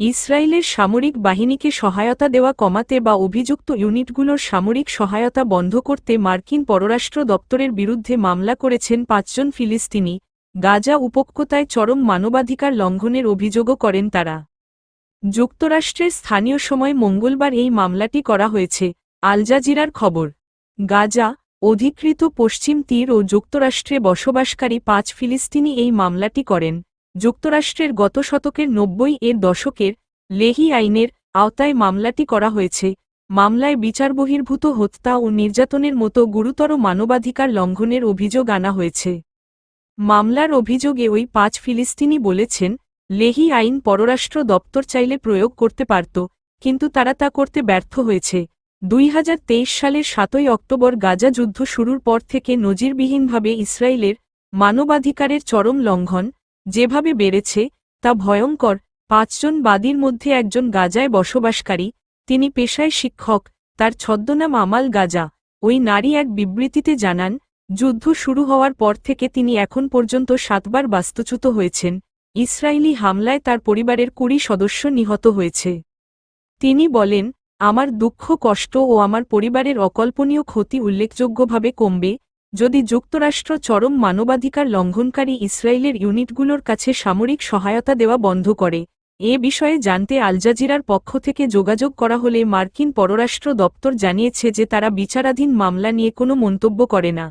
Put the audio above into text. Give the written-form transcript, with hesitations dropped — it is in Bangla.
ইসরায়েলের সামরিক বাহিনীকে সহায়তা দেওয়া কমাতে বা অভিযুক্ত ইউনিটগুলোর সামরিক সহায়তা বন্ধ করতে মার্কিন পররাষ্ট্র দপ্তরের বিরুদ্ধে মামলা করেছেন ৫ জন ফিলিস্তিনি। গাজা উপত্যকায় চরম মানবাধিকার লঙ্ঘনের অভিযোগও করেন তারা। যুক্তরাষ্ট্রের স্থানীয় সময় মঙ্গলবার এই মামলাটি করা হয়েছে। আল জাজিরার খবর। গাজা অধিকৃত পশ্চিম তীর ও যুক্তরাষ্ট্রে বসবাসকারী ৫ ফিলিস্তিনি এই মামলাটি করেন। যুক্তরাষ্ট্রের গত শতকের ৯০-এর দশকের লেহি আইনের আওতায় মামলাটি করা হয়েছে। মামলায় বিচারবহির্ভূত হত্যা ও নির্যাতনের মতো গুরুতর মানবাধিকার লঙ্ঘনের অভিযোগ আনা হয়েছে। মামলার অভিযোগে ওই ৫ ফিলিস্তিনি বলেছেন, লেহি আইন পররাষ্ট্র দপ্তর চাইলে প্রয়োগ করতে পারত, কিন্তু তারা তা করতে ব্যর্থ হয়েছে। ২০২৩ সালের ৭ই অক্টোবর গাজা যুদ্ধ শুরুর পর থেকে নজিরবিহীনভাবে ইসরায়েলের মানবাধিকারের চরম লঙ্ঘন যেভাবে বেড়েছে তা ভয়ঙ্কর। ৫ জন বাদীর মধ্যে একজন গাজায় বসবাসকারী, তিনি পেশায় শিক্ষক, তার ছদ্মনাম আমাল গাজা। ওই নারী এক বিবৃতিতে জানান, যুদ্ধ শুরু হওয়ার পর থেকে তিনি এখন পর্যন্ত ৭ বার বাস্তুচ্যুত হয়েছেন। ইসরায়েলি হামলায় তার পরিবারের ২০ সদস্য নিহত হয়েছে। তিনি বলেন, আমার দুঃখ কষ্ট ও আমার পরিবারের অকল্পনীয় ক্ষতি উল্লেখযোগ্যভাবে কমবে যদি যুক্তরাষ্ট্র চরম মানবাধিকার লঙ্ঘনকারী ইসরায়েলের ইউনিটগুলোর কাছে সামরিক সহায়তা দেওয়া বন্ধ করে। এ বিষয়ে জানতে আল জাজিরার পক্ষ থেকে যোগাযোগ করা হলে মার্কিন পররাষ্ট্র দপ্তর জানিয়েছে যে তারা বিচারাধীন মামলা নিয়ে কোনো মন্তব্য করে না।